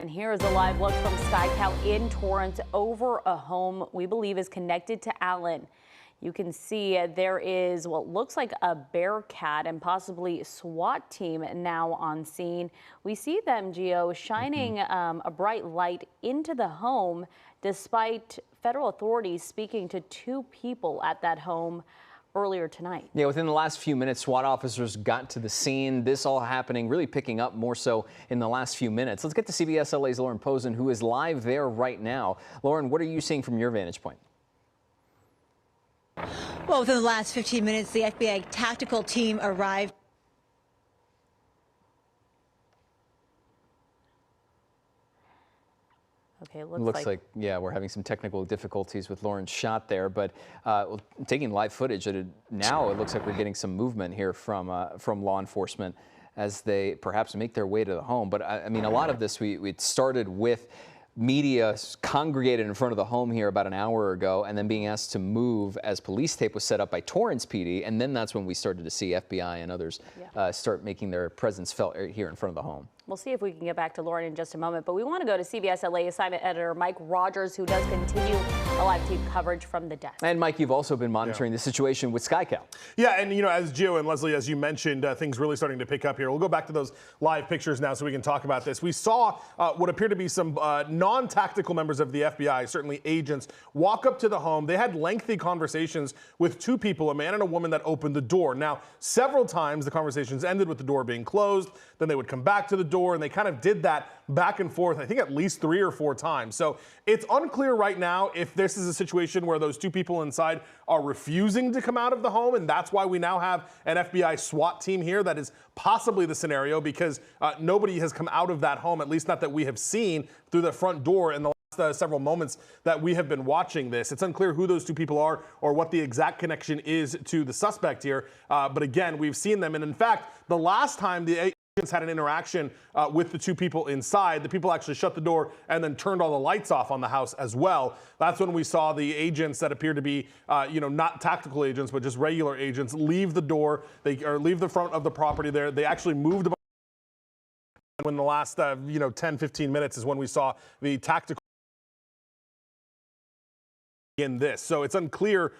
And here is a live look from SkyCal in Torrance over a home we believe is connected to Allen. You can see there is what looks like a Bearcat and possibly SWAT team now on scene. We see them, Gio, shining a bright light into the home despite federal authorities speaking to two people at that home earlier tonight. Yeah, within the last few minutes, SWAT officers got to the scene. This all happening, really picking up more so in the last few minutes. Let's get to CBS LA's Lauren Pozen, who is live there right now. Lauren, what are you seeing from your vantage point? Well, within the last 15 minutes, the FBI tactical team arrived. Okay, it looks like, yeah, we're having some technical difficulties with Lauren's shot there, but taking live footage, now it looks like we're getting some movement here from law enforcement as they perhaps make their way to the home. But I mean, a lot of this, we started with media congregated in front of the home here about an hour ago and then being asked to move as police tape was set up by Torrance PD. And then that's when we started to see FBI and others start making their presence felt here in front of the home. We'll see if we can get back to Lauren in just a moment, but we want to go to CBS LA assignment editor Mike Rogers, who does continue a live team coverage from the desk. And Mike, you've also been monitoring the situation with SkyCal. Yeah, and you know, as Gio and Leslie, as you mentioned, things really starting to pick up here. We'll go back to those live pictures now so we can talk about this. We saw what appeared to be some non-tactical members of the FBI, certainly agents, walk up to the home. They had lengthy conversations with two people, a man and a woman, that opened the door. Now, several times the conversations ended with the door being closed. Then they would come back to the door, and they kind of did that back and forth, I think at least 3 or 4 times. So it's unclear right now if this is a situation where those two people inside are refusing to come out of the home, and that's why we now have an FBI SWAT team here. That is possibly the scenario, because nobody has come out of that home, at least not that we have seen through the front door in the last several moments that we have been watching this. It's unclear who those two people are or what the exact connection is to the suspect here. But again, we've seen them. And in fact, the last time the agents had an interaction with the two people inside, the people actually shut the door and then turned all the lights off on the house as well. That's when we saw the agents that appear to be, not tactical agents, but just regular agents, leave the door, leave the front of the property there. They actually moved about. And in the last, 10, 15 minutes is when we saw the tactical in this. So it's unclear.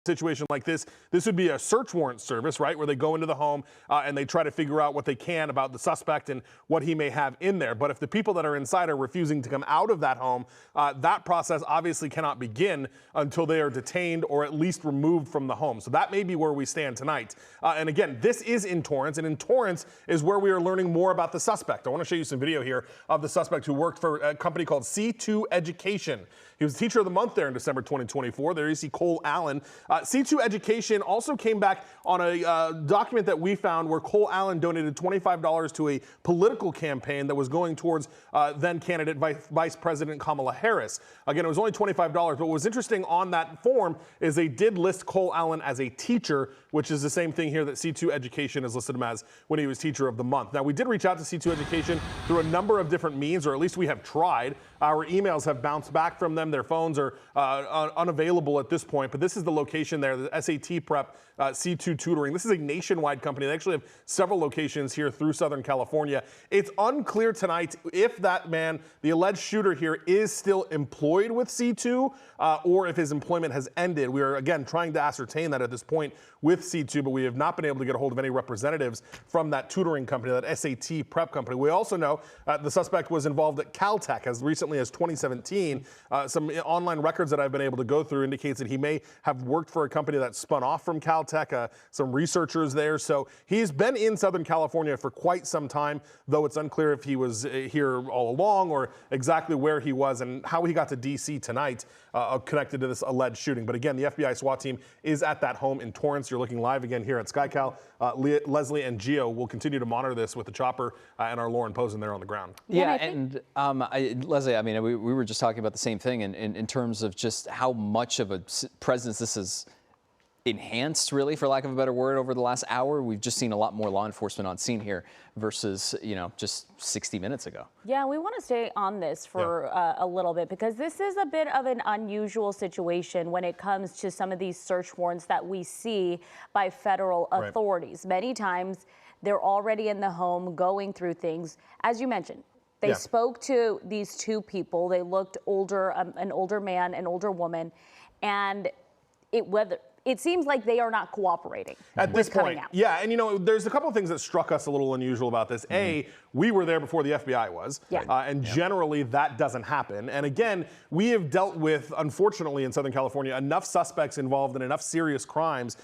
Situation like this would be a search warrant service, right, where they go into the home and they try to figure out what they can about the suspect and what he may have in there. But if the people that are inside are refusing to come out of that home, that process obviously cannot begin until they are detained or at least removed from the home. So that may be where we stand tonight. And again, this is in Torrance, and in Torrance is where we are learning more about the suspect. I want to show you some video here of the suspect who worked for a company called C2 Education. He was Teacher of the Month there in December 2024. There you see Cole Allen. C2 Education also came back on a document that we found where Cole Allen donated $25 to a political campaign that was going towards then candidate Vice President Kamala Harris. Again, it was only $25, but what was interesting on that form is they did list Cole Allen as a teacher, which is the same thing here that C2 Education has listed him as when he was Teacher of the Month. Now, we did reach out to C2 Education through a number of different means, or at least we have tried. Our emails have bounced back from them. Their phones are unavailable at this point, but this is the location there, the SAT Prep C2 Tutoring. This is a nationwide company. They actually have several locations here through Southern California. It's unclear tonight if that man, the alleged shooter here, is still employed with C2 or if his employment has ended. We are, again, trying to ascertain that at this point with C2, but we have not been able to get a hold of any representatives from that tutoring company, that SAT Prep company. We also know the suspect was involved at Caltech as recently as 2017. Some online records that I've been able to go through indicates that he may have worked for a company that spun off from Caltech, some researchers there. So he's been in Southern California for quite some time, though it's unclear if he was here all along or exactly where he was and how he got to D.C. tonight connected to this alleged shooting. But again, the FBI SWAT team is at that home in Torrance. You're looking live again here at SkyCal. Leslie and Gio will continue to monitor this with the chopper and our Lauren Pozen there on the ground. Yeah, and Leslie, I mean, we were just talking about the same thing in terms of just how much of a presence this is enhanced, really, for lack of a better word, over the last hour. We've just seen a lot more law enforcement on scene here versus, just 60 minutes ago. Yeah, we want to stay on this for a little bit because this is a bit of an unusual situation when it comes to some of these search warrants that we see by federal authorities. Many times They're already in the home going through things. As you mentioned, they spoke to these two people. They looked older, an older man, an older woman, and it seems like they are not cooperating at this point. out. Yeah, and you know, there's a couple of things that struck us a little unusual about this. A, we were there before the FBI was, and generally that doesn't happen. And again, we have dealt with, unfortunately in Southern California, enough suspects involved in enough serious crimes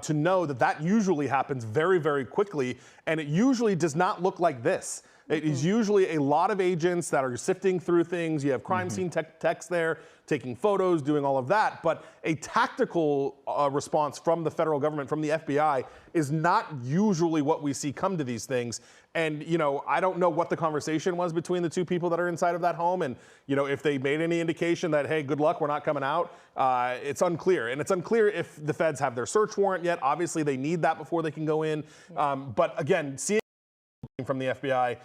to know that that usually happens very, very quickly, and it usually does not look like this. It is usually a lot of agents that are sifting through things. You have crime scene techs there, taking photos, doing all of that. But a tactical response from the federal government, from the FBI, is not usually what we see come to these things. And, you know, I don't know what the conversation was between the two people that are inside of that home. And, you know, if they made any indication that, hey, good luck, we're not coming out, it's unclear. And it's unclear if the feds have their search warrant yet. Obviously, they need that before they can go in. But again, seeing from the FBI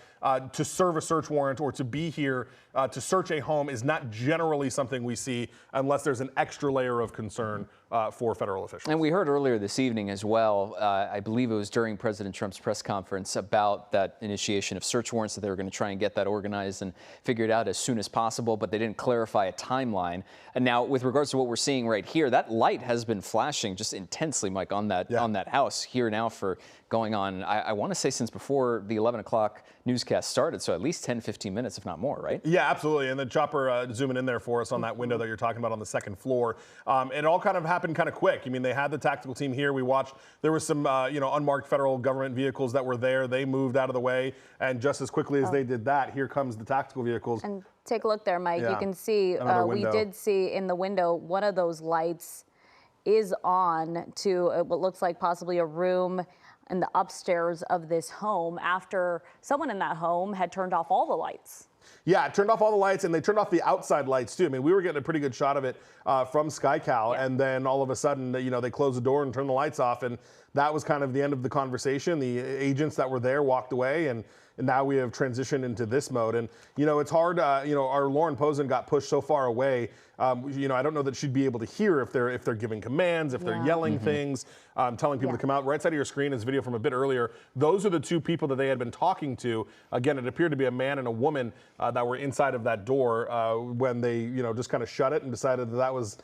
to serve a search warrant or to be here to search a home is not generally something we see unless there's an extra layer of concern for federal officials. And we heard earlier this evening as well, I believe it was during President Trump's press conference, about that initiation of search warrants, that they were going to try and get that organized and figured out as soon as possible, but they didn't clarify a timeline. And now, with regards to what we're seeing right here, that light has been flashing just intensely, Mike, on that house here now for going on, I want to say since before the 11 o'clock newscast started, so at least 10, 15 minutes, if not more, right? Yeah, absolutely. And the chopper zooming in there for us on that window that you're talking about on the second floor. It all kind of happened kind of quick. I mean, they had the tactical team here. We watched. There was some, unmarked federal government vehicles that were there. They moved out of the way. And just as quickly as they did that, here comes the tactical vehicles. And take a look there, Mike. You can see, we did see in the window, one of those lights is on to what looks like possibly a room in the upstairs of this home after someone in that home had turned off all the lights. Yeah, it turned off all the lights, and they turned off the outside lights too. I mean, we were getting a pretty good shot of it from SkyCal, and then all of a sudden, they closed the door and turned the lights off, and that was kind of the end of the conversation. The agents that were there walked away, and now we have transitioned into this mode. And, it's hard, our Lauren Pozen got pushed so far away. I don't know that she'd be able to hear if they're giving commands, if they're yelling things, telling people to come out. Right side of your screen is video from a bit earlier. Those are the two people that they had been talking to. Again, it appeared to be a man and a woman that were inside of that door when they, just kind of shut it and decided that was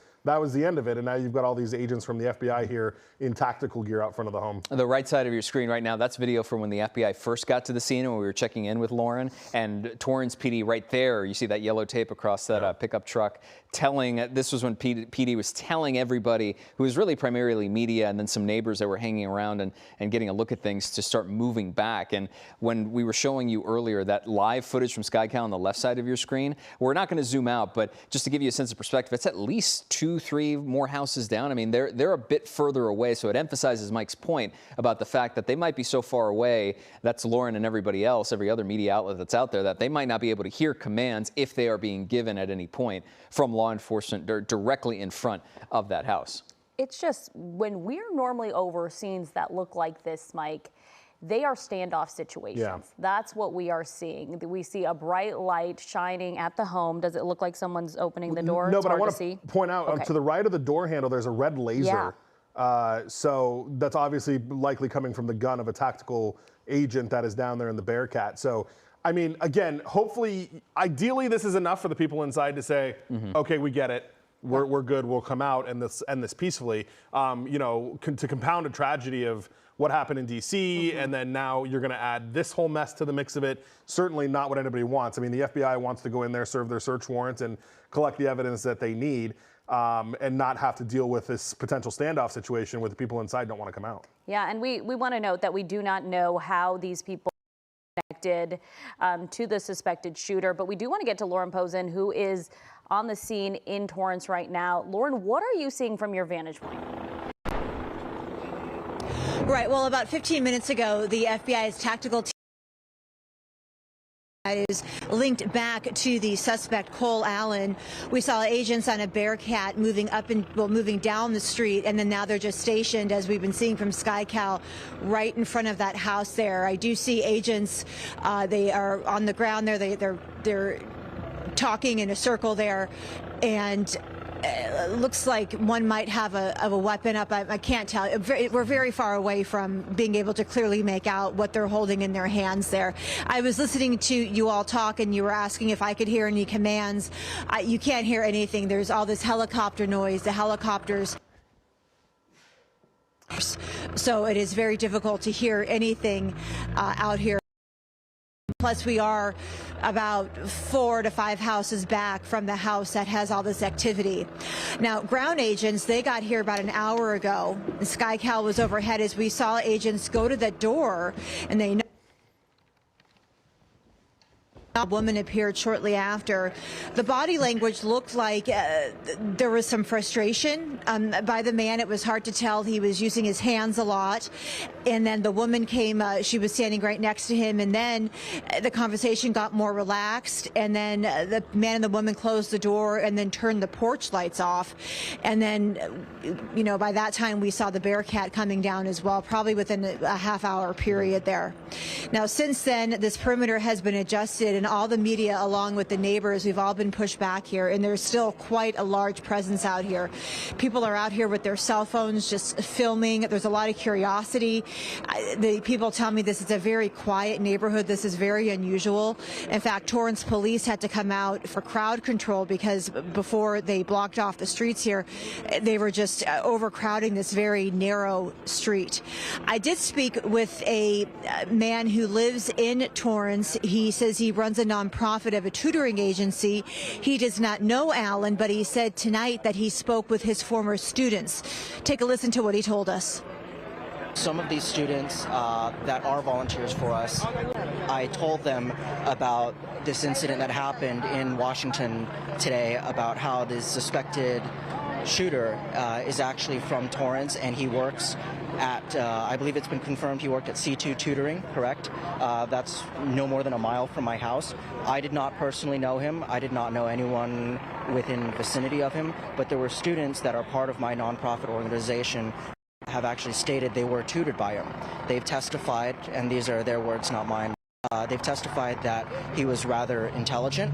the end of it. And now you've got all these agents from the FBI here in tactical gear out front of the home. The right side of your screen right now, that's video from when the FBI first got to the scene and when we were checking in with Lauren. And Torrance PD right there, you see that yellow tape across that pickup truck, this was when PD was telling everybody, who was really primarily media and then some neighbors that were hanging around and getting a look at things, to start moving back. And when we were showing you earlier that live footage from SkyCal on the left side of your screen, we're not going to zoom out, but just to give you a sense of perspective, it's at least 2-3 more houses down. I mean, they're a bit further away, so it emphasizes Mike's point about the fact that they might be so far away, that's Lauren and everybody else, every other media outlet that's out there, that they might not be able to hear commands if they are being given at any point from law enforcement directly in front of that house. It's just, when we're normally over scenes that look like this, Mike, they are standoff situations. Yeah. That's what we are seeing. We see a bright light shining at the home. Does it look like someone's opening the door? No, but I want to point out, to the right of the door handle, there's a red laser. So that's obviously likely coming from the gun of a tactical agent that is down there in the Bearcat. So, I mean, again, hopefully, ideally, this is enough for the people inside to say, okay, we get it. We're good. We'll come out and end this peacefully. To compound a tragedy of what happened in D.C. and then now you're going to add this whole mess to the mix of it. Certainly not what anybody wants. I mean, the FBI wants to go in there, serve their search warrants, and collect the evidence that they need, and not have to deal with this potential standoff situation where the people inside don't want to come out. Yeah, and we want to note that we do not know how these people connected to the suspected shooter, but we do want to get to Lauren Pozen, who is on the scene in Torrance right now. Lauren, what are you seeing from your vantage point? Right. Well, about 15 minutes ago, the FBI's tactical team is linked back to the suspect, Cole Allen. We saw agents on a Bearcat moving down the street, and then now they're just stationed, as we've been seeing from SkyCal, right in front of that house there. I do see agents. They are on the ground there. They're talking in a circle there, and looks like one might have a weapon up. I can't tell. We're very far away from being able to clearly make out what they're holding in their hands there. I was listening to you all talk, and you were asking if I could hear any commands. You can't hear anything. There's all this helicopter noise, the helicopters. So it is very difficult to hear anything out here. Plus, we are about 4 to 5 houses back from the house that has all this activity. Now, ground agents, they got here about an hour ago. The SkyCal was overhead as we saw agents go to the door, and they know a woman appeared shortly after. The body language looked like there was some frustration by the man. It was hard to tell. He was using his hands a lot. And then the woman came, she was standing right next to him, and then the conversation got more relaxed, and then the man and the woman closed the door and then turned the porch lights off. And then, you know, by that time we saw the Bearcat coming down as well, probably within a half-hour period there. Now, since then, this perimeter has been adjusted, and all the media, along with the neighbors, we've all been pushed back here, and there's still quite a large presence out here. People are out here with their cell phones just filming. There's a lot of curiosity. The people tell me this is a very quiet neighborhood. This is very unusual. In fact, Torrance police had to come out for crowd control because before they blocked off the streets here, they were just overcrowding this very narrow street. I did speak with a man who lives in Torrance. He says he runs a nonprofit of a tutoring agency. He does not know Alan, but he said tonight that he spoke with his former students. Take a listen to what he told us. Some of these students that are volunteers for us, I told them about this incident that happened in Washington today, about how the suspected shooter is actually from Torrance, and he works at, I believe it's been confirmed, he worked at C2 Tutoring, correct? That's no more than a mile from my house. I did not personally know him. I did not know anyone within vicinity of him, but there were students that are part of my nonprofit organization have actually stated they were tutored by him. They've testified, and these are their words, not mine. They've testified that he was rather intelligent,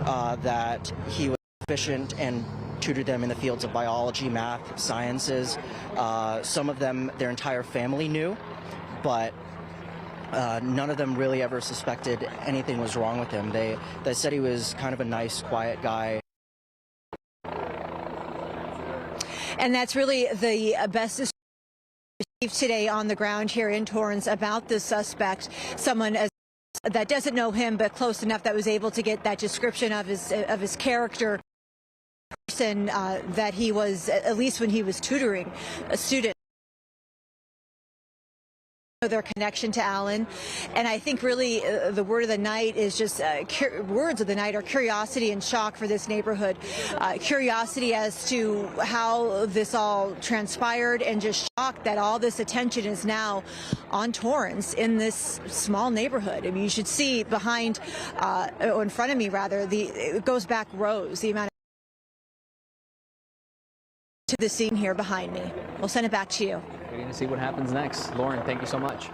that he was efficient and tutored them in the fields of biology, math, sciences. Some of them, their entire family knew, but none of them really ever suspected anything was wrong with him. They said he was kind of a nice, quiet guy. And that's really the best today on the ground here in Torrance about this suspect, someone that doesn't know him but close enough that was able to get that description of his character, person that he was, at least when he was tutoring a student. Their connection to Alan, and I think really the word of the night is just words of the night are curiosity and shock for this neighborhood. Curiosity as to how this all transpired, and just shocked that all this attention is now on Torrance in this small neighborhood. I mean, you should see behind, or in front of me rather, it goes back rows, the amount of to the scene here behind me. We'll send it back to you. Waiting to see what happens next. Lauren, thank you so much.